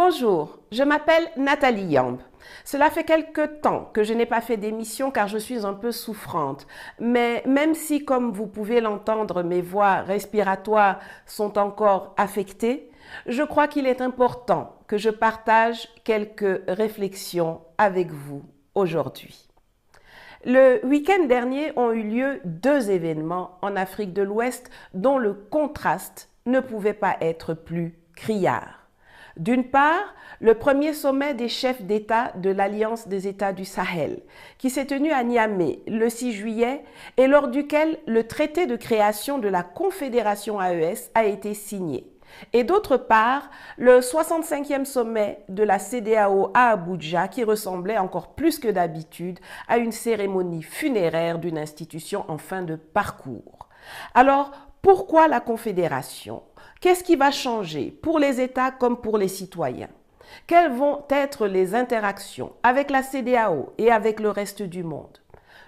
Bonjour, je m'appelle Nathalie Yamb. Cela fait quelque temps que je n'ai pas fait d'émission car je suis un peu souffrante. Mais même si, comme vous pouvez l'entendre, mes voies respiratoires sont encore affectées, je crois qu'il est important que je partage quelques réflexions avec vous aujourd'hui. Le week-end dernier ont eu lieu deux événements en Afrique de l'Ouest dont le contraste ne pouvait pas être plus criard. D'une part, le premier sommet des chefs d'État de l'Alliance des États du Sahel, qui s'est tenu à Niamey le 6 juillet et lors duquel le traité de création de la Confédération AES a été signé. Et d'autre part, le 65e sommet de la CEDEAO à Abuja, qui ressemblait encore plus que d'habitude à une cérémonie funéraire d'une institution en fin de parcours. Alors, pourquoi la Confédération ? Qu'est-ce qui va changer pour les États comme pour les citoyens? Quelles vont être les interactions avec la CEDEAO et avec le reste du monde?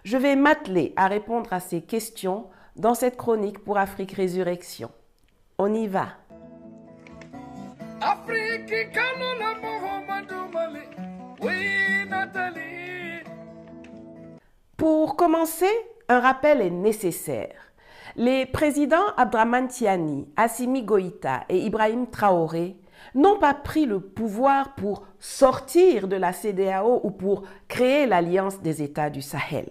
Je vais m'atteler à répondre à ces questions dans cette chronique pour Afrique Résurrection. On y va! Pour commencer, un rappel est nécessaire. Les présidents Abdraman Tiani, Assimi Goïta et Ibrahim Traoré n'ont pas pris le pouvoir pour sortir de la CEDEAO ou pour créer l'Alliance des États du Sahel.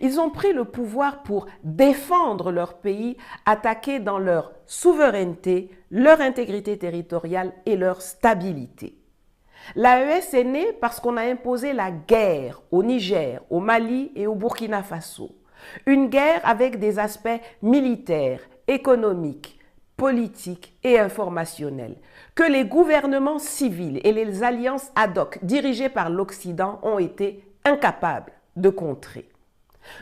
Ils ont pris le pouvoir pour défendre leur pays, attaqué dans leur souveraineté, leur intégrité territoriale et leur stabilité. L'AES est née parce qu'on a imposé la guerre au Niger, au Mali et au Burkina Faso. Une guerre avec des aspects militaires, économiques, politiques et informationnels que les gouvernements civils et les alliances ad hoc dirigées par l'Occident ont été incapables de contrer.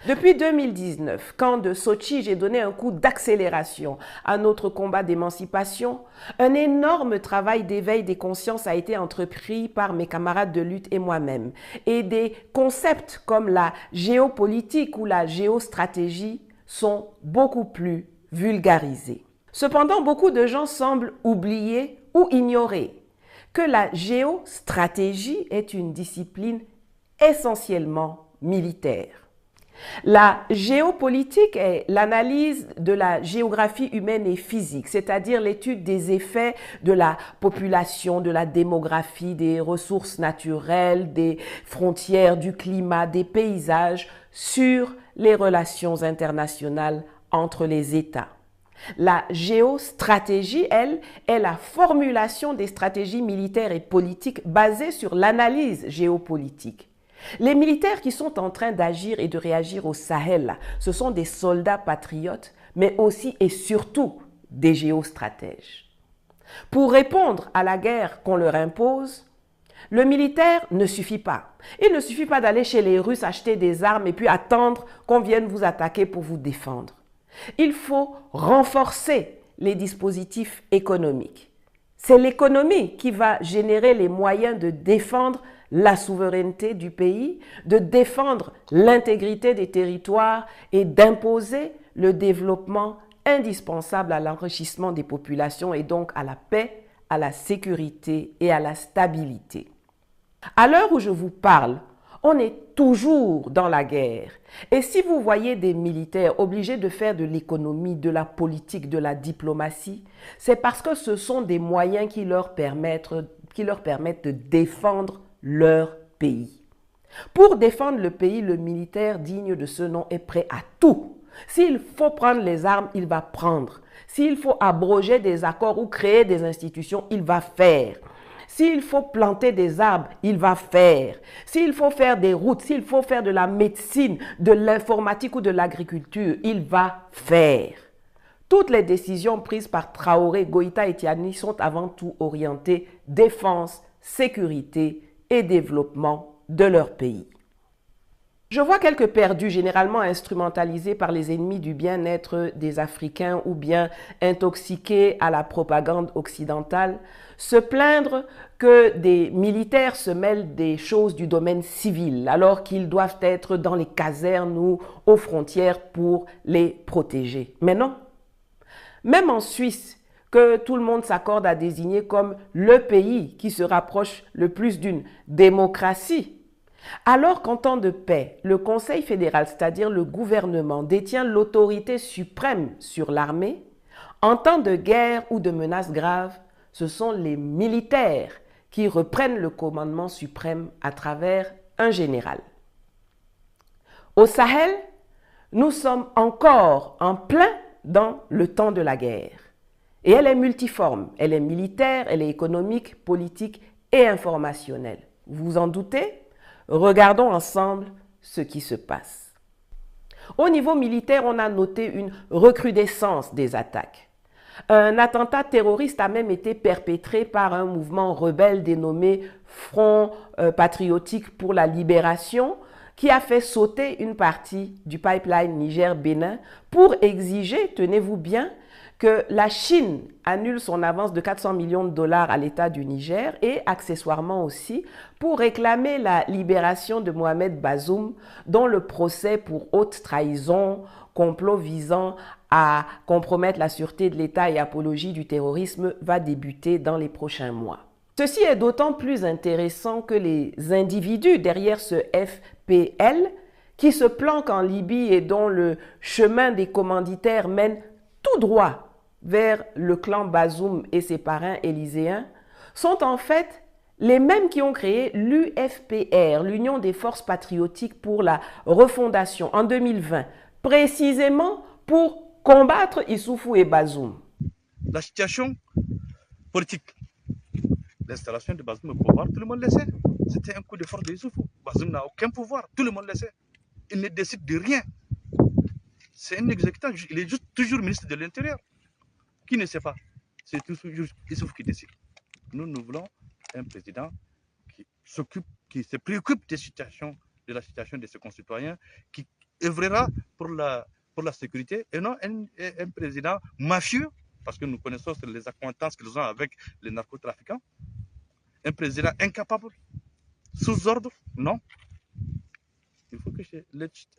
Depuis 2019, quand de Sochi j'ai donné un coup d'accélération à notre combat d'émancipation, un énorme travail d'éveil des consciences a été entrepris par mes camarades de lutte et moi-même. Et des concepts comme la géopolitique ou la géostratégie sont beaucoup plus vulgarisés. Cependant, beaucoup de gens semblent oublier ou ignorer que la géostratégie est une discipline essentiellement militaire. La géopolitique est l'analyse de la géographie humaine et physique, c'est-à-dire l'étude des effets de la population, de la démographie, des ressources naturelles, des frontières, du climat, des paysages sur les relations internationales entre les États. La géostratégie, elle, est la formulation des stratégies militaires et politiques basées sur l'analyse géopolitique. Les militaires qui sont en train d'agir et de réagir au Sahel, ce sont des soldats patriotes, mais aussi et surtout des géostratèges. Pour répondre à la guerre qu'on leur impose, le militaire ne suffit pas. Il ne suffit pas d'aller chez les Russes acheter des armes et puis attendre qu'on vienne vous attaquer pour vous défendre. Il faut renforcer les dispositifs économiques. C'est l'économie qui va générer les moyens de défendre la souveraineté du pays, de défendre l'intégrité des territoires et d'imposer le développement indispensable à l'enrichissement des populations et donc à la paix, à la sécurité et à la stabilité. À l'heure où je vous parle, on est toujours dans la guerre. Et si vous voyez des militaires obligés de faire de l'économie, de la politique, de la diplomatie, c'est parce que ce sont des moyens qui leur permettent de défendre leur pays. Pour défendre le pays, le militaire digne de ce nom est prêt à tout. S'il faut prendre les armes, il va prendre. S'il faut abroger des accords ou créer des institutions, il va faire. S'il faut planter des arbres, il va faire. S'il faut faire des routes, s'il faut faire de la médecine, de l'informatique ou de l'agriculture, il va faire. Toutes les décisions prises par Traoré, Goïta et Tiani sont avant tout orientées défense, sécurité et développement de leur pays. Je vois quelques perdus, généralement instrumentalisés par les ennemis du bien-être des Africains ou bien intoxiqués à la propagande occidentale, se plaindre que des militaires se mêlent des choses du domaine civil alors qu'ils doivent être dans les casernes ou aux frontières pour les protéger. Mais non. Même en Suisse, que tout le monde s'accorde à désigner comme le pays qui se rapproche le plus d'une démocratie. Alors qu'en temps de paix, le Conseil fédéral, c'est-à-dire le gouvernement, détient l'autorité suprême sur l'armée, en temps de guerre ou de menaces graves, ce sont les militaires qui reprennent le commandement suprême à travers un général. Au Sahel, nous sommes encore en plein dans le temps de la guerre. Et elle est multiforme, elle est militaire, elle est économique, politique et informationnelle. Vous vous en doutez? Regardons ensemble ce qui se passe. Au niveau militaire, on a noté une recrudescence des attaques. Un attentat terroriste a même été perpétré par un mouvement rebelle dénommé Front patriotique pour la libération, qui a fait sauter une partie du pipeline Niger-Bénin pour exiger, tenez-vous bien, que la Chine annule son avance de 400 millions de dollars à l'État du Niger et accessoirement aussi pour réclamer la libération de Mohamed Bazoum, dont le procès pour haute trahison, complot visant à compromettre la sûreté de l'État et apologie du terrorisme va débuter dans les prochains mois. Ceci est d'autant plus intéressant que les individus derrière ce FPL, qui se planquent en Libye et dont le chemin des commanditaires mène tout droit vers le clan Bazoum et ses parrains élyséens, sont en fait les mêmes qui ont créé l'UFPR, l'Union des forces patriotiques pour la refondation, en 2020, précisément pour combattre Issoufou et Bazoum. La situation politique, l'installation de Bazoum au pouvoir, tout le monde le sait. C'était un coup de force de Issoufou. Bazoum n'a aucun pouvoir, tout le monde le sait. Il ne décide de rien. C'est un exécutant, il est juste toujours ministre de l'Intérieur. Qui ne sait pas? C'est toujours Issoufou qui décide. Nous voulons un président qui se préoccupe de la situation de ses concitoyens, qui œuvrera pour la sécurité et non un président mafieux, parce que nous connaissons les accointances qu'ils ont avec les narcotrafiquants. Un président incapable, sous ordre, non. Il faut que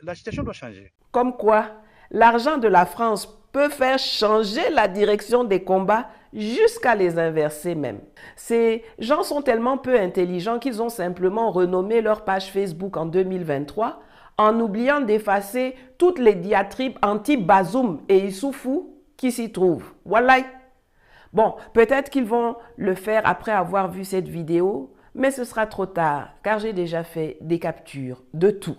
la situation doit changer. Comme quoi, l'argent de la France peut faire changer la direction des combats jusqu'à les inverser même. Ces gens sont tellement peu intelligents qu'ils ont simplement renommé leur page Facebook en 2023 en oubliant d'effacer toutes les diatribes anti-Bazoum et Issoufou qui s'y trouvent. Voilà. Bon, peut-être qu'ils vont le faire après avoir vu cette vidéo, mais ce sera trop tard car j'ai déjà fait des captures de tout.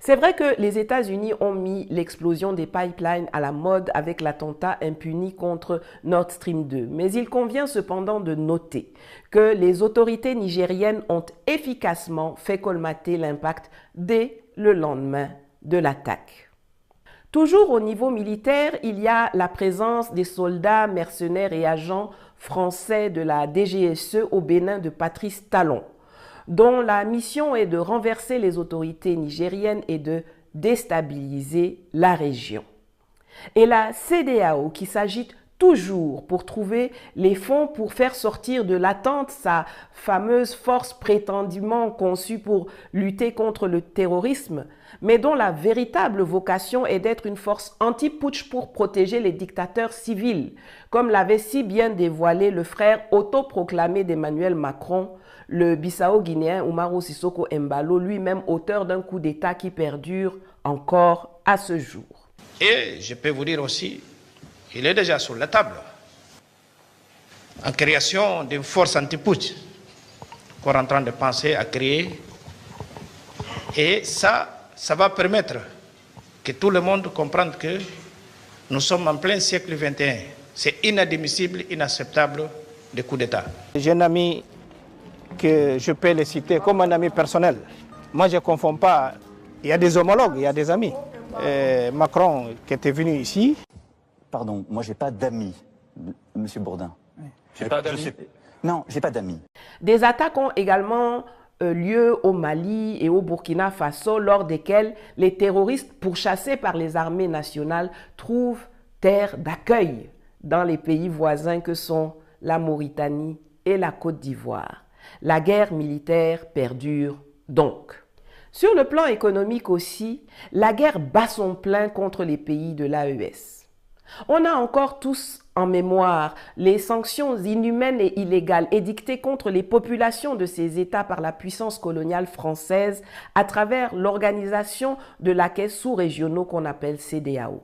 C'est vrai que les États-Unis ont mis l'explosion des pipelines à la mode avec l'attentat impuni contre Nord Stream 2. Mais il convient cependant de noter que les autorités nigériennes ont efficacement fait colmater l'impact dès le lendemain de l'attaque. Toujours au niveau militaire, il y a la présence des soldats, mercenaires et agents français de la DGSE au Bénin de Patrice Talon, dont la mission est de renverser les autorités nigériennes et de déstabiliser la région. Et la CEDEAO qui s'agite toujours pour trouver les fonds pour faire sortir de l'attente sa fameuse force prétendument conçue pour lutter contre le terrorisme, mais dont la véritable vocation est d'être une force anti-putsch pour protéger les dictateurs civils, comme l'avait si bien dévoilé le frère autoproclamé d'Emmanuel Macron, le Bissau-Guinéen Umaru Sissoco Embalo, lui-même auteur d'un coup d'État qui perdure encore à ce jour. Et je peux vous dire aussi, il est déjà sur la table, en création d'une force anti-putsch qu'on est en train de penser à créer. Et ça va permettre que tout le monde comprenne que nous sommes en plein siècle XXI. C'est inadmissible, inacceptable des coups d'État. J'ai un ami que je peux le citer comme un ami personnel. Moi, je ne confonds pas. Il y a des homologues, il y a des amis. Macron qui était venu ici. Pardon, moi, je n'ai pas d'amis, Monsieur Bourdin. J'ai pas d'amis. Non, je n'ai pas d'amis. Des attaques ont également lieu au Mali et au Burkina Faso, lors desquelles les terroristes pourchassés par les armées nationales trouvent terre d'accueil dans les pays voisins que sont la Mauritanie et la Côte d'Ivoire. La guerre militaire perdure donc. Sur le plan économique aussi, la guerre bat son plein contre les pays de l'AES. On a encore tous en mémoire les sanctions inhumaines et illégales édictées contre les populations de ces États par la puissance coloniale française à travers l'organisation de la caisse sous-régionaux qu'on appelle CEDEAO.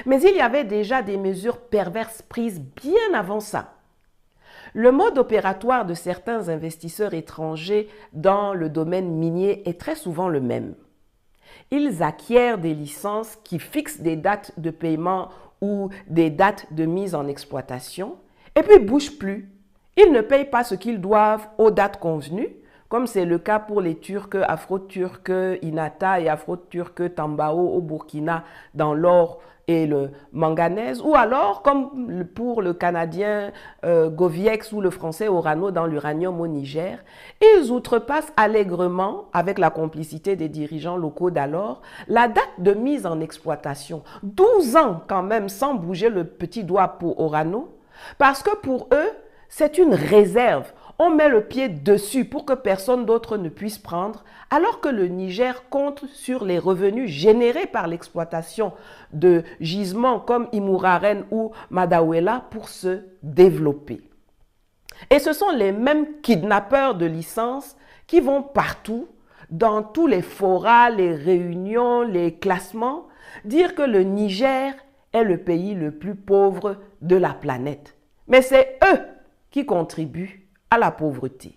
Mais il y avait déjà des mesures perverses prises bien avant ça. Le mode opératoire de certains investisseurs étrangers dans le domaine minier est très souvent le même. Ils acquièrent des licences qui fixent des dates de paiement ou des dates de mise en exploitation et puis ne bougent plus. Ils ne payent pas ce qu'ils doivent aux dates convenues, comme c'est le cas pour les Turcs Afro-Turcs Inata et Afro-Turcs Tambao au Burkina dans l'or et le manganèse, ou alors comme pour le Canadien Goviex ou le Français Orano dans l'uranium au Niger, ils outrepassent allègrement, avec la complicité des dirigeants locaux d'alors, la date de mise en exploitation. 12 ans quand même sans bouger le petit doigt pour Orano, parce que pour eux, c'est une réserve. On met le pied dessus pour que personne d'autre ne puisse prendre, alors que le Niger compte sur les revenus générés par l'exploitation de gisements comme Imouraren ou Madawela pour se développer. Et ce sont les mêmes kidnappeurs de licences qui vont partout, dans tous les forats, les réunions, les classements, dire que le Niger est le pays le plus pauvre de la planète. Mais c'est eux qui contribuent à la pauvreté.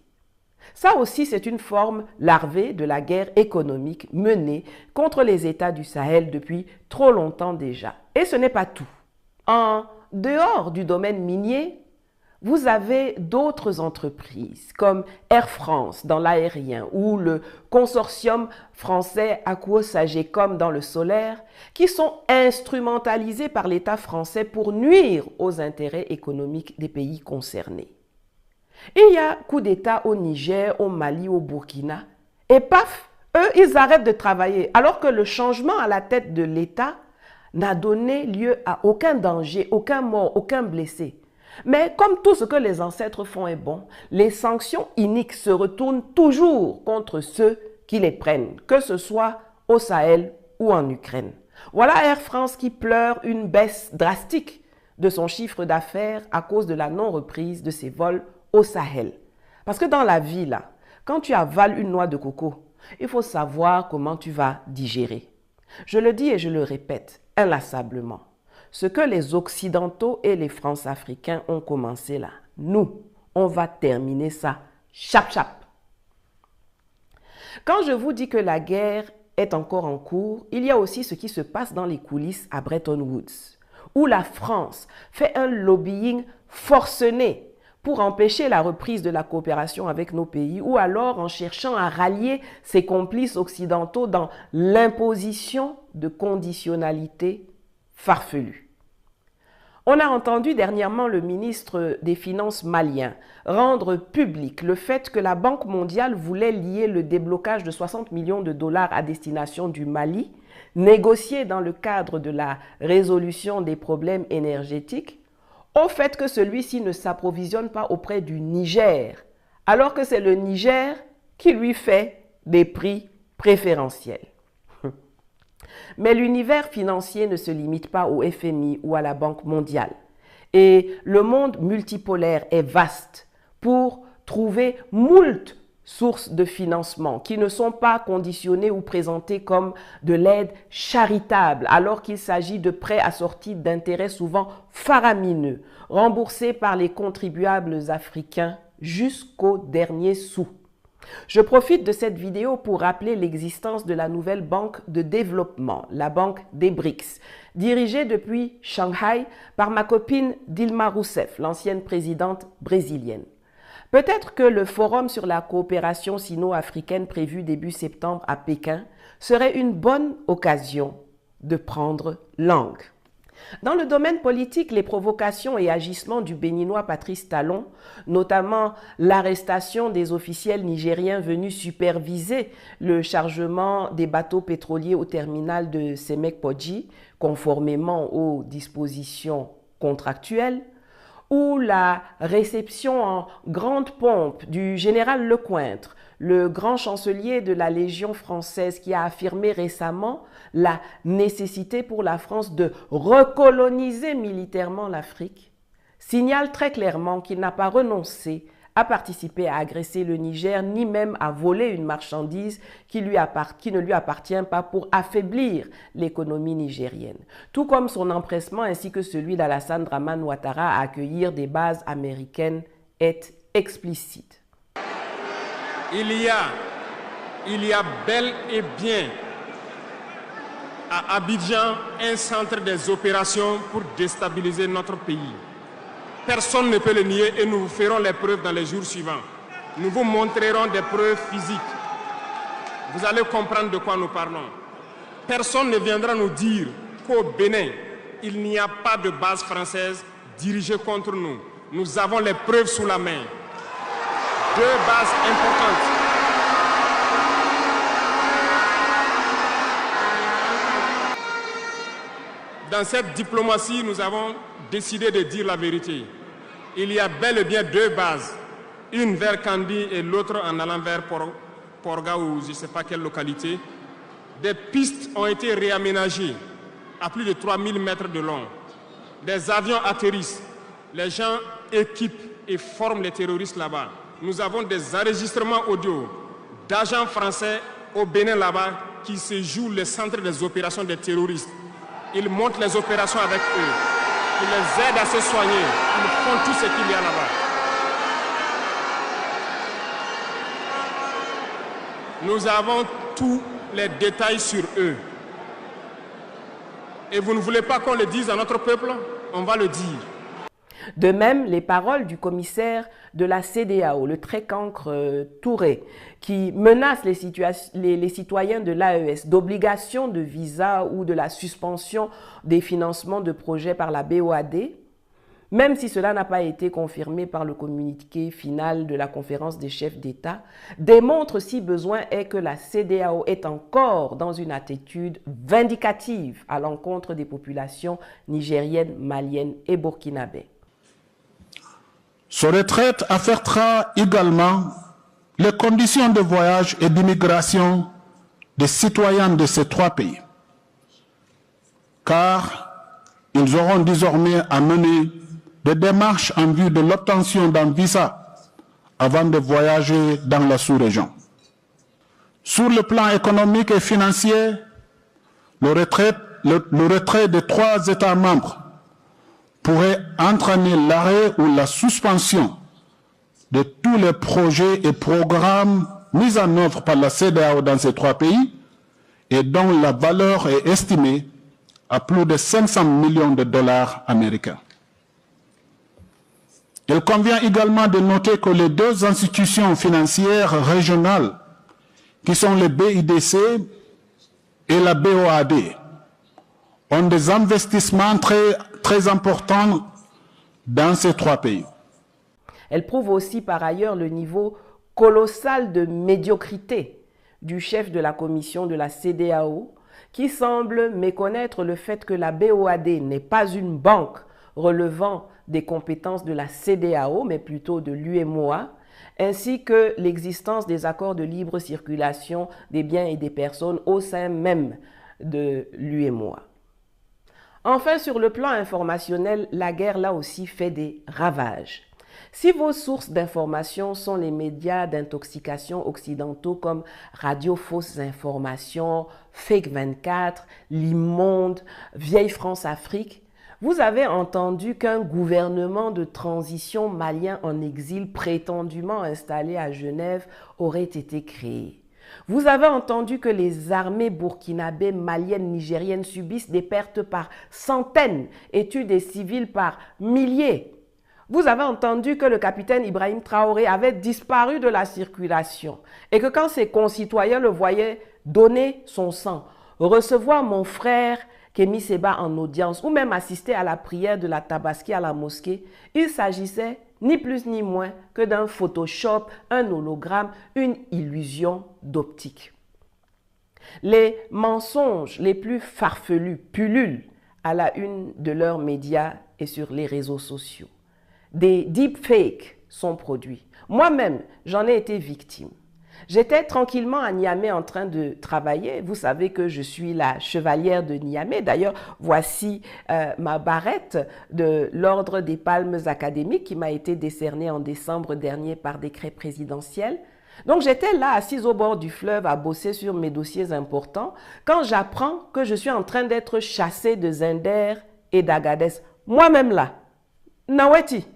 Ça aussi, c'est une forme larvée de la guerre économique menée contre les États du Sahel depuis trop longtemps déjà. Et ce n'est pas tout. En dehors du domaine minier, vous avez d'autres entreprises comme Air France dans l'aérien ou le consortium français Akuo-Sagecom dans le solaire qui sont instrumentalisés par l'État français pour nuire aux intérêts économiques des pays concernés. Il y a coup d'État au Niger, au Mali, au Burkina. Et paf, eux, ils arrêtent de travailler. Alors que le changement à la tête de l'État n'a donné lieu à aucun danger, aucun mort, aucun blessé. Mais comme tout ce que les ancêtres font est bon, les sanctions iniques se retournent toujours contre ceux qui les prennent, que ce soit au Sahel ou en Ukraine. Voilà Air France qui pleure une baisse drastique de son chiffre d'affaires à cause de la non-reprise de ses vols au Sahel. Parce que dans la vie, là, quand tu avales une noix de coco, il faut savoir comment tu vas digérer. Je le dis et je le répète inlassablement. Ce que les Occidentaux et les France-Africains ont commencé là, nous, on va terminer ça chap-chap. Quand je vous dis que la guerre est encore en cours, il y a aussi ce qui se passe dans les coulisses à Bretton Woods, où la France fait un lobbying forcené pour empêcher la reprise de la coopération avec nos pays ou alors en cherchant à rallier ses complices occidentaux dans l'imposition de conditionnalités farfelues. On a entendu dernièrement le ministre des Finances malien rendre public le fait que la Banque mondiale voulait lier le déblocage de 60 millions de dollars à destination du Mali, négocié dans le cadre de la résolution des problèmes énergétiques, au fait que celui-ci ne s'approvisionne pas auprès du Niger, alors que c'est le Niger qui lui fait des prix préférentiels. Mais l'univers financier ne se limite pas au FMI ou à la Banque mondiale. Et le monde multipolaire est vaste pour trouver moult sources de financement qui ne sont pas conditionnées ou présentées comme de l'aide charitable, alors qu'il s'agit de prêts assortis d'intérêts souvent faramineux, remboursés par les contribuables africains jusqu'au dernier sou. Je profite de cette vidéo pour rappeler l'existence de la nouvelle banque de développement, la banque des BRICS, dirigée depuis Shanghai par ma copine Dilma Rousseff, l'ancienne présidente brésilienne. Peut-être que le forum sur la coopération sino-africaine prévu début septembre à Pékin serait une bonne occasion de prendre langue. Dans le domaine politique, les provocations et agissements du Béninois Patrice Talon, notamment l'arrestation des officiels nigériens venus superviser le chargement des bateaux pétroliers au terminal de Semek-Podji, conformément aux dispositions contractuelles, ou la réception en grande pompe du général Lecointre, le grand chancelier de la Légion française qui a affirmé récemment la nécessité pour la France de recoloniser militairement l'Afrique, signale très clairement qu'il n'a pas renoncé à participer à agresser le Niger, ni même à voler une marchandise qui ne lui appartient pas pour affaiblir l'économie nigérienne. Tout comme son empressement ainsi que celui d'Alassane Dramane Ouattara à accueillir des bases américaines est explicite. Il y a bel et bien à Abidjan un centre des opérations pour déstabiliser notre pays. Personne ne peut le nier et nous vous ferons les preuves dans les jours suivants. Nous vous montrerons des preuves physiques. Vous allez comprendre de quoi nous parlons. Personne ne viendra nous dire qu'au Bénin, il n'y a pas de base française dirigée contre nous. Nous avons les preuves sous la main. 2 bases importantes. Dans cette diplomatie, nous avons décidé de dire la vérité. Il y a bel et bien 2 bases, une vers Kandi et l'autre en allant vers Porga ou je ne sais pas quelle localité. Des pistes ont été réaménagées à plus de 3000 mètres de long. Des avions atterrissent, les gens équipent et forment les terroristes là-bas. Nous avons des enregistrements audio d'agents français au Bénin là-bas qui se jouent le centre des opérations des terroristes. Ils montent les opérations avec eux. Ils les aident à se soigner. Ils font tout ce qu'il y a là-bas. Nous avons tous les détails sur eux. Et vous ne voulez pas qu'on le dise à notre peuple? On va le dire. De même, les paroles du commissaire de la CEDEAO, le très cancre Touré, qui menace les citoyens de l'AES d'obligation de visa ou de la suspension des financements de projets par la BOAD, même si cela n'a pas été confirmé par le communiqué final de la conférence des chefs d'État, démontre si besoin est que la CEDEAO est encore dans une attitude vindicative à l'encontre des populations nigériennes, maliennes et burkinabées. Ce retrait affectera également les conditions de voyage et d'immigration des citoyens de ces 3 pays, car ils auront désormais à mener des démarches en vue de l'obtention d'un visa avant de voyager dans la sous-région. Sur le plan économique et financier, le retrait des 3 États membres pourrait entraîner l'arrêt ou la suspension de tous les projets et programmes mis en œuvre par la CEDEAO dans ces 3 pays et dont la valeur est estimée à plus de 500 millions de dollars américains. Il convient également de noter que les 2 institutions financières régionales, qui sont le BIDC et la BOAD, ont des investissements très importants dans ces 3 pays. Elle prouve aussi par ailleurs le niveau colossal de médiocrité du chef de la commission de la CEDEAO, qui semble méconnaître le fait que la BOAD n'est pas une banque relevant des compétences de la CEDEAO, mais plutôt de l'UEMOA, ainsi que l'existence des accords de libre circulation des biens et des personnes au sein même de l'UEMOA. Enfin, sur le plan informationnel, la guerre là aussi fait des ravages. Si vos sources d'information sont les médias d'intoxication occidentaux comme Radio Fausses Informations, Fake 24, L'Immonde, Vieille France Afrique, vous avez entendu qu'un gouvernement de transition malien en exil prétendument installé à Genève aurait été créé. Vous avez entendu que les armées burkinabées, maliennes, nigériennes subissent des pertes par centaines et tuent des civils par milliers. Vous avez entendu que le capitaine Ibrahim Traoré avait disparu de la circulation et que quand ses concitoyens le voyaient donner son sang, recevoir mon frère Kémy Séba en audience ou même assister à la prière de la Tabaski à la mosquée, il s'agissait ni plus ni moins que d'un Photoshop, un hologramme, une illusion d'optique. Les mensonges les plus farfelus pullulent à la une de leurs médias et sur les réseaux sociaux. Des deepfakes sont produits. Moi-même, j'en ai été victime. J'étais tranquillement à Niamey en train de travailler. Vous savez que je suis la chevalière de Niamey. D'ailleurs, voici ma barrette de l'Ordre des Palmes académiques qui m'a été décernée en décembre dernier par décret présidentiel. Donc j'étais là, assise au bord du fleuve à bosser sur mes dossiers importants quand j'apprends que je suis en train d'être chassée de Zinder et d'Agadez. Moi-même là, Naweti.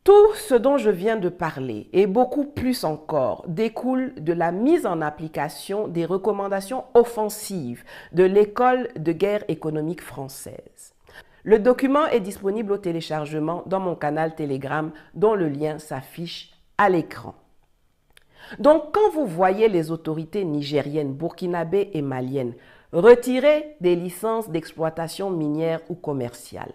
Tout ce dont je viens de parler et beaucoup plus encore découle de la mise en application des recommandations offensives de l'École de guerre économique française. Le document est disponible au téléchargement dans mon canal Telegram dont le lien s'affiche à l'écran. Donc quand vous voyez les autorités nigériennes, burkinabées et maliennes retirer des licences d'exploitation minière ou commerciale,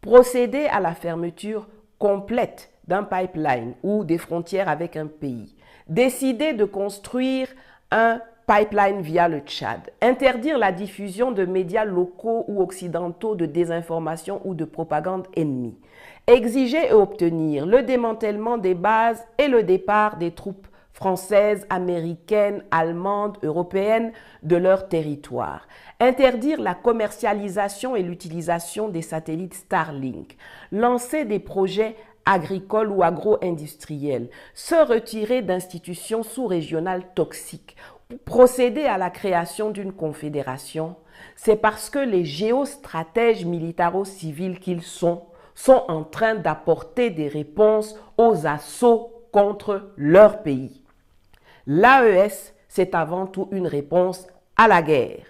procéder à la fermeture complète d'un pipeline ou des frontières avec un pays, décider de construire un pipeline via le Tchad, interdire la diffusion de médias locaux ou occidentaux de désinformation ou de propagande ennemie, exiger et obtenir le démantèlement des bases et le départ des troupes françaises, américaines, allemandes, européennes de leur territoire. Interdire la commercialisation et l'utilisation des satellites Starlink. Lancer des projets agricoles ou agro-industriels. Se retirer d'institutions sous-régionales toxiques. Procéder à la création d'une confédération. C'est parce que les géostratèges militaro-civils qu'ils sont en train d'apporter des réponses aux assauts contre leur pays. L'AES, c'est avant tout une réponse à la guerre.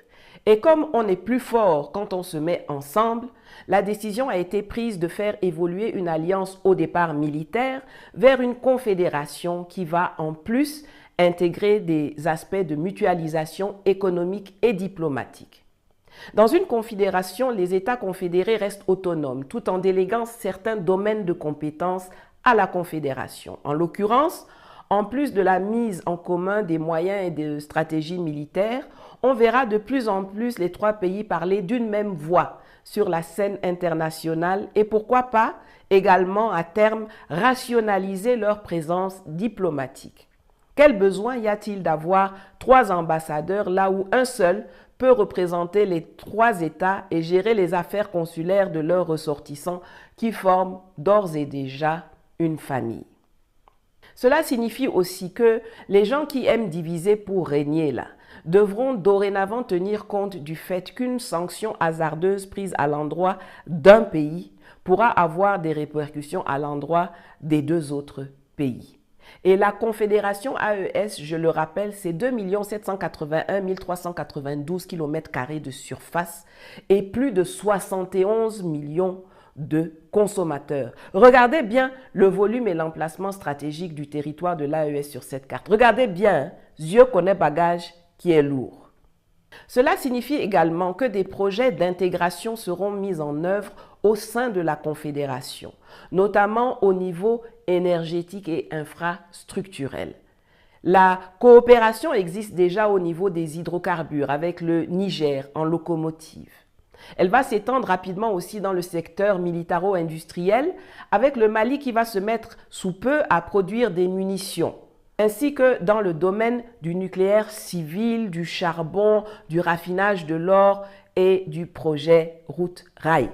Et comme on est plus fort quand on se met ensemble, la décision a été prise de faire évoluer une alliance au départ militaire vers une confédération qui va en plus intégrer des aspects de mutualisation économique et diplomatique. Dans une confédération, les États confédérés restent autonomes tout en déléguant certains domaines de compétences à la confédération. En l'occurrence, en plus de la mise en commun des moyens et des stratégies militaires, on verra de plus en plus les trois pays parler d'une même voix sur la scène internationale et pourquoi pas également à terme rationaliser leur présence diplomatique. Quel besoin y a-t-il d'avoir 3 ambassadeurs là où un seul peut représenter les 3 États et gérer les affaires consulaires de leurs ressortissants qui forment d'ores et déjà une famille? Cela signifie aussi que les gens qui aiment diviser pour régner là devront dorénavant tenir compte du fait qu'une sanction hasardeuse prise à l'endroit d'un pays pourra avoir des répercussions à l'endroit des 2 autres pays. Et la Confédération AES, je le rappelle, c'est 2 781 392 km² de surface et plus de 71 millions de consommateurs. Regardez bien le volume et l'emplacement stratégique du territoire de l'AES sur cette carte. Regardez bien, Dieu connaît bagage qui est lourd. Cela signifie également que des projets d'intégration seront mis en œuvre au sein de la Confédération, notamment au niveau énergétique et infrastructurel. La coopération existe déjà au niveau des hydrocarbures avec le Niger en locomotive. Elle va s'étendre rapidement aussi dans le secteur militaro-industriel avec le Mali qui va se mettre sous peu à produire des munitions, ainsi que dans le domaine du nucléaire civil, du charbon, du raffinage de l'or et du projet Route Rail.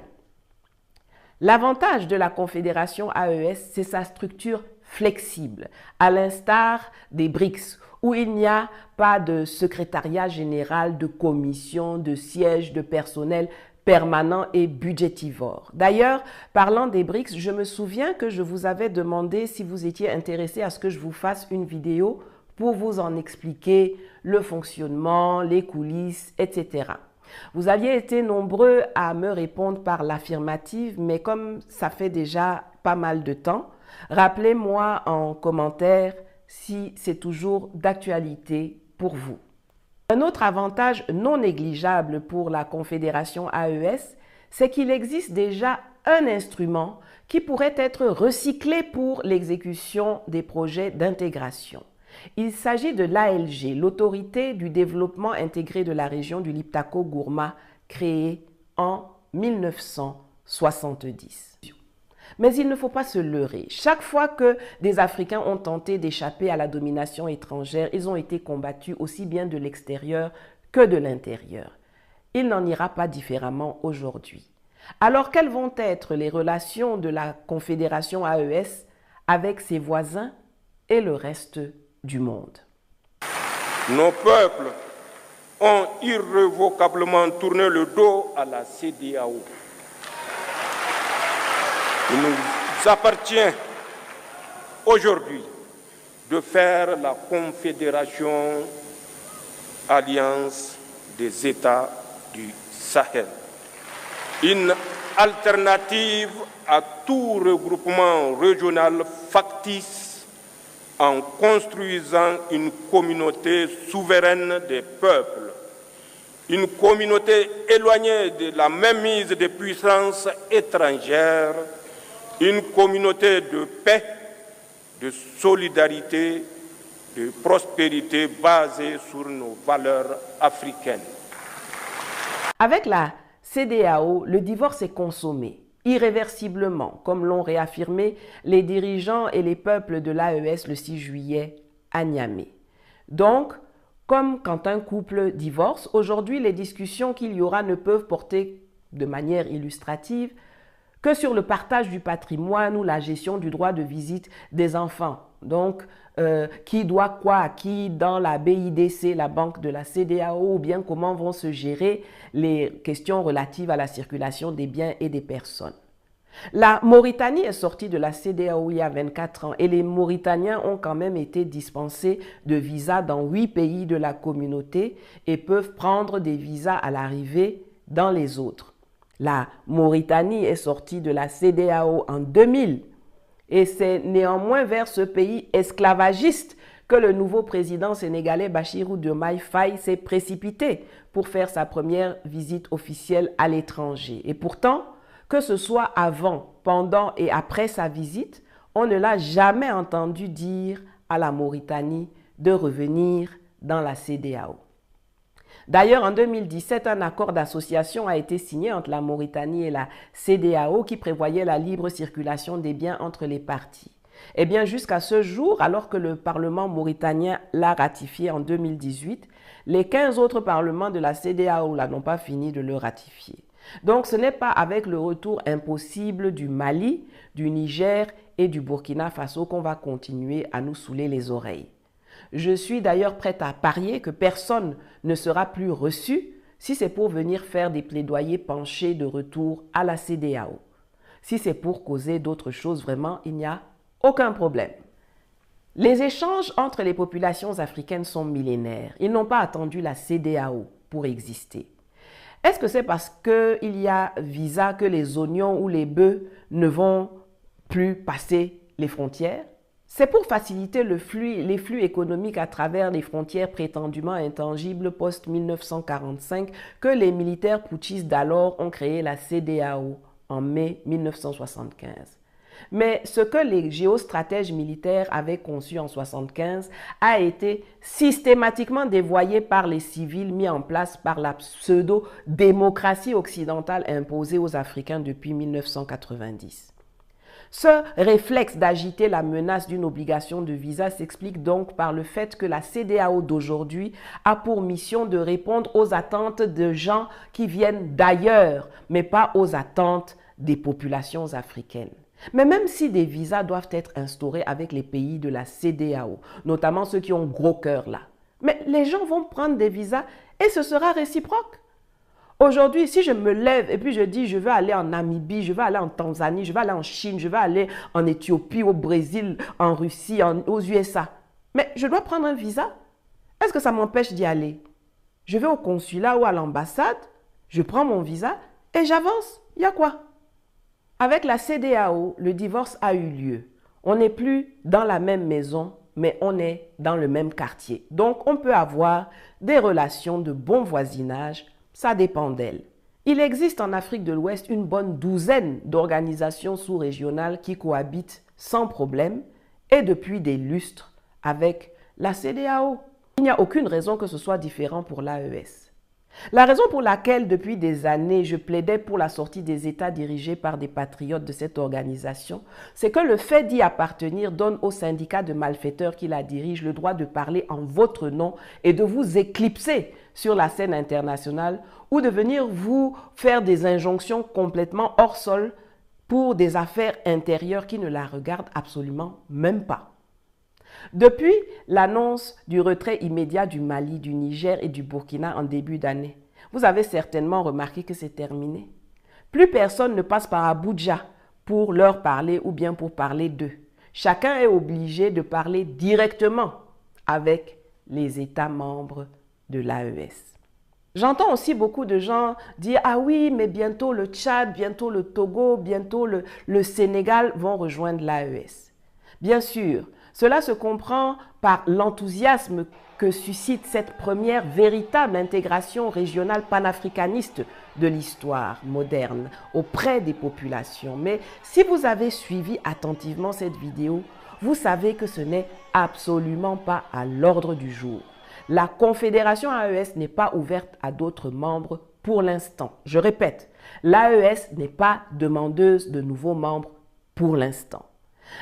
L'avantage de la Confédération AES, c'est sa structure flexible, à l'instar des BRICS, où il n'y a pas de secrétariat général, de commission, de siège, de personnel permanent et budgétivore. D'ailleurs, parlant des BRICS, je me souviens que je vous avais demandé si vous étiez intéressé à ce que je vous fasse une vidéo pour vous en expliquer le fonctionnement, les coulisses, etc. Vous aviez été nombreux à me répondre par l'affirmative, mais comme ça fait déjà pas mal de temps, rappelez-moi en commentaire si c'est toujours d'actualité pour vous. Un autre avantage non négligeable pour la Confédération AES, c'est qu'il existe déjà un instrument qui pourrait être recyclé pour l'exécution des projets d'intégration. Il s'agit de l'ALG, l'Autorité du développement intégré de la région du Liptako-Gourma, créée en 1970. Mais il ne faut pas se leurrer. Chaque fois que des Africains ont tenté d'échapper à la domination étrangère, ils ont été combattus aussi bien de l'extérieur que de l'intérieur. Il n'en ira pas différemment aujourd'hui. Alors, quelles vont être les relations de la Confédération AES avec ses voisins et le reste du monde? Nos peuples ont irrévocablement tourné le dos à la CEDEAO. Il nous appartient aujourd'hui de faire la Confédération Alliance des États du Sahel, une alternative à tout regroupement régional factice en construisant une communauté souveraine des peuples, une communauté éloignée de la mainmise des puissances étrangères, une communauté de paix, de solidarité, de prospérité basée sur nos valeurs africaines. Avec la CEDEAO, le divorce est consommé, irréversiblement, comme l'ont réaffirmé les dirigeants et les peuples de l'AES le 6 juillet à Niamey. Donc, comme quand un couple divorce, aujourd'hui les discussions qu'il y aura ne peuvent porter de manière illustrative que sur le partage du patrimoine ou la gestion du droit de visite des enfants. Donc, qui doit quoi à qui dans la BIDC, la banque de la CEDEAO, ou bien comment vont se gérer les questions relatives à la circulation des biens et des personnes. La Mauritanie est sortie de la CEDEAO il y a 24 ans et les Mauritaniens ont quand même été dispensés de visas dans 8 pays de la communauté et peuvent prendre des visas à l'arrivée dans les autres. La Mauritanie est sortie de la CEDEAO en 2000 et c'est néanmoins vers ce pays esclavagiste que le nouveau président sénégalais Bassirou Diomaye Faye s'est précipité pour faire sa première visite officielle à l'étranger. Et pourtant, que ce soit avant, pendant et après sa visite, on ne l'a jamais entendu dire à la Mauritanie de revenir dans la CEDEAO. D'ailleurs, en 2017, un accord d'association a été signé entre la Mauritanie et la CEDEAO qui prévoyait la libre circulation des biens entre les parties. Eh bien, jusqu'à ce jour, alors que le Parlement mauritanien l'a ratifié en 2018, les 15 autres parlements de la CEDEAO n'ont pas fini de le ratifier. Donc, ce n'est pas avec le retour impossible du Mali, du Niger et du Burkina Faso qu'on va continuer à nous saouler les oreilles. Je suis d'ailleurs prête à parier que personne ne sera plus reçu si c'est pour venir faire des plaidoyers penchés de retour à la CEDEAO. Si c'est pour causer d'autres choses, vraiment, il n'y a aucun problème. Les échanges entre les populations africaines sont millénaires. Ils n'ont pas attendu la CEDEAO pour exister. Est-ce que c'est parce qu'il y a visa que les oignons ou les bœufs ne vont plus passer les frontières? C'est pour faciliter les flux économiques à travers les frontières prétendument intangibles post-1945 que les militaires putschistes d'alors ont créé la CEDEAO en mai 1975. Mais ce que les géostratèges militaires avaient conçu en 1975 a été systématiquement dévoyé par les civils mis en place par la pseudo-démocratie occidentale imposée aux Africains depuis 1990. Ce réflexe d'agiter la menace d'une obligation de visa s'explique donc par le fait que la CEDEAO d'aujourd'hui a pour mission de répondre aux attentes de gens qui viennent d'ailleurs, mais pas aux attentes des populations africaines. Mais même si des visas doivent être instaurés avec les pays de la CEDEAO, notamment ceux qui ont gros cœur là, mais les gens vont prendre des visas et ce sera réciproque. Aujourd'hui, si je me lève et puis je dis je veux aller en Namibie, je veux aller en Tanzanie, je veux aller en Chine, je veux aller en Éthiopie, au Brésil, en Russie, aux USA, mais je dois prendre un visa. Est-ce que ça m'empêche d'y aller? Je vais au consulat ou à l'ambassade, je prends mon visa et j'avance. Il y a quoi? Avec la CEDEAO, le divorce a eu lieu. On n'est plus dans la même maison, mais on est dans le même quartier. Donc, on peut avoir des relations de bon voisinage. Ça dépend d'elle. Il existe en Afrique de l'Ouest une bonne douzaine d'organisations sous-régionales qui cohabitent sans problème et depuis des lustres avec la CEDEAO. Il n'y a aucune raison que ce soit différent pour l'AES. La raison pour laquelle, depuis des années, je plaidais pour la sortie des États dirigés par des patriotes de cette organisation, c'est que le fait d'y appartenir donne aux syndicats de malfaiteurs qui la dirigent le droit de parler en votre nom et de vous éclipser sur la scène internationale ou de venir vous faire des injonctions complètement hors sol pour des affaires intérieures qui ne la regardent absolument même pas. Depuis l'annonce du retrait immédiat du Mali, du Niger et du Burkina en début d'année, vous avez certainement remarqué que c'est terminé. Plus personne ne passe par Abuja pour leur parler ou bien pour parler d'eux. Chacun est obligé de parler directement avec les États membres de l'AES. J'entends aussi beaucoup de gens dire « Ah oui, mais bientôt le Tchad, bientôt le Togo, bientôt le Sénégal vont rejoindre l'AES. » Bien sûr, cela se comprend par l'enthousiasme que suscite cette première véritable intégration régionale panafricaniste de l'histoire moderne auprès des populations. Mais si vous avez suivi attentivement cette vidéo, vous savez que ce n'est absolument pas à l'ordre du jour. La Confédération AES n'est pas ouverte à d'autres membres pour l'instant. Je répète, l'AES n'est pas demandeuse de nouveaux membres pour l'instant.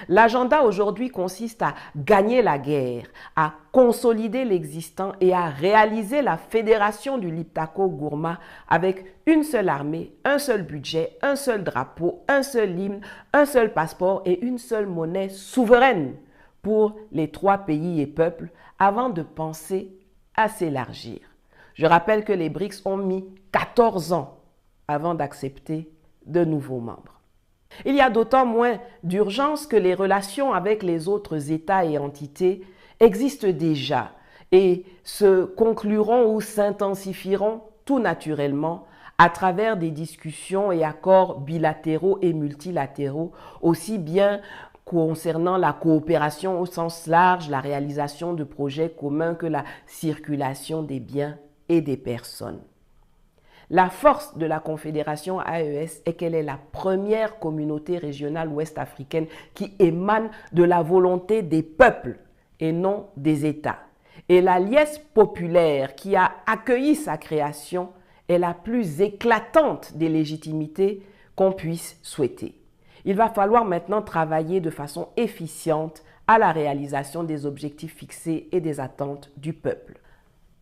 L'agenda aujourd'hui consiste à gagner la guerre, à consolider l'existant et à réaliser la fédération du Liptako-Gourma avec une seule armée, un seul budget, un seul drapeau, un seul hymne, un seul passeport et une seule monnaie souveraine pour les 3 pays et peuples avant de penser à s'élargir. Je rappelle que les BRICS ont mis 14 ans avant d'accepter de nouveaux membres. Il y a d'autant moins d'urgence que les relations avec les autres États et entités existent déjà et se concluront ou s'intensifieront tout naturellement à travers des discussions et accords bilatéraux et multilatéraux, aussi bien concernant la coopération au sens large, la réalisation de projets communs que la circulation des biens et des personnes. La force de la Confédération AES est qu'elle est la première communauté régionale ouest-africaine qui émane de la volonté des peuples et non des États. Et la liesse populaire qui a accueilli sa création est la plus éclatante des légitimités qu'on puisse souhaiter. Il va falloir maintenant travailler de façon efficiente à la réalisation des objectifs fixés et des attentes du peuple.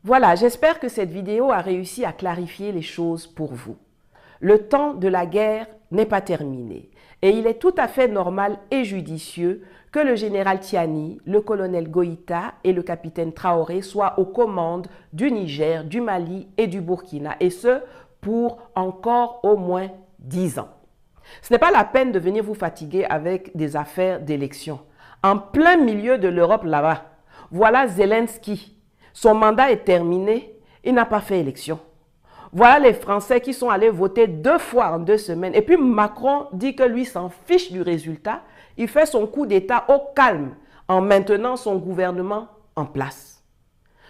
Voilà, j'espère que cette vidéo a réussi à clarifier les choses pour vous. Le temps de la guerre n'est pas terminé et il est tout à fait normal et judicieux que le général Tiani, le colonel Goïta et le capitaine Traoré soient aux commandes du Niger, du Mali et du Burkina, et ce pour encore au moins 10 ans. Ce n'est pas la peine de venir vous fatiguer avec des affaires d'élection. En plein milieu de l'Europe là-bas, voilà Zelensky. Son mandat est terminé, il n'a pas fait élection. Voilà les Français qui sont allés voter 2 fois en 2 semaines. Et puis Macron dit que lui s'en fiche du résultat. Il fait son coup d'État au calme en maintenant son gouvernement en place.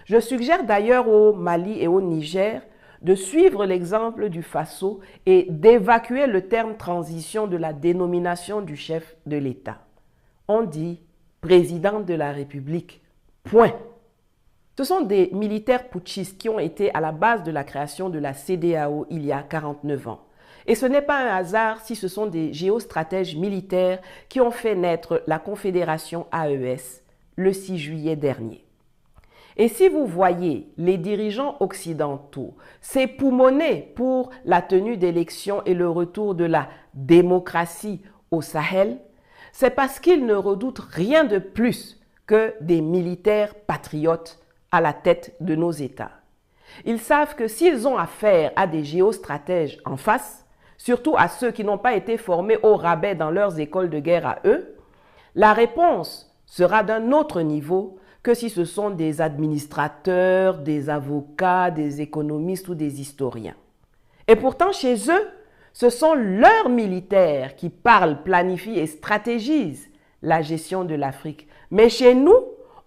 Je suggère d'ailleurs au Mali et au Niger de suivre l'exemple du Faso et d'évacuer le terme transition de la dénomination du chef de l'État. On dit président de la République. Point. Ce sont des militaires putschistes qui ont été à la base de la création de la CEDEAO il y a 49 ans. Et ce n'est pas un hasard si ce sont des géostratèges militaires qui ont fait naître la Confédération AES le 6 juillet dernier. Et si vous voyez les dirigeants occidentaux s'époumoner pour la tenue d'élections et le retour de la démocratie au Sahel, c'est parce qu'ils ne redoutent rien de plus que des militaires patriotes à la tête de nos États. Ils savent que s'ils ont affaire à des géostratèges en face, surtout à ceux qui n'ont pas été formés au rabais dans leurs écoles de guerre à eux, la réponse sera d'un autre niveau que si ce sont des administrateurs, des avocats, des économistes ou des historiens. Et pourtant, chez eux, ce sont leurs militaires qui parlent, planifient et stratégisent la gestion de l'Afrique. Mais chez nous,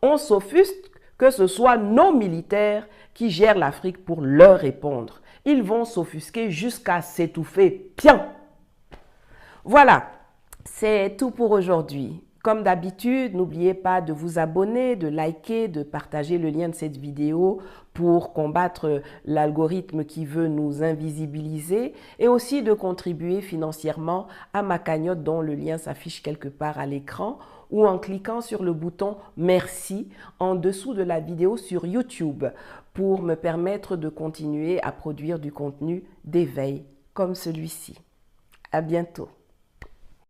on s'offusque que ce soit nos militaires qui gèrent l'Afrique pour leur répondre. Ils vont s'offusquer jusqu'à s'étouffer. Bien. Voilà, c'est tout pour aujourd'hui. Comme d'habitude, n'oubliez pas de vous abonner, de liker, de partager le lien de cette vidéo pour combattre l'algorithme qui veut nous invisibiliser et aussi de contribuer financièrement à ma cagnotte dont le lien s'affiche quelque part à l'écran ou en cliquant sur le bouton « Merci » en dessous de la vidéo sur YouTube pour me permettre de continuer à produire du contenu d'éveil comme celui-ci. À bientôt.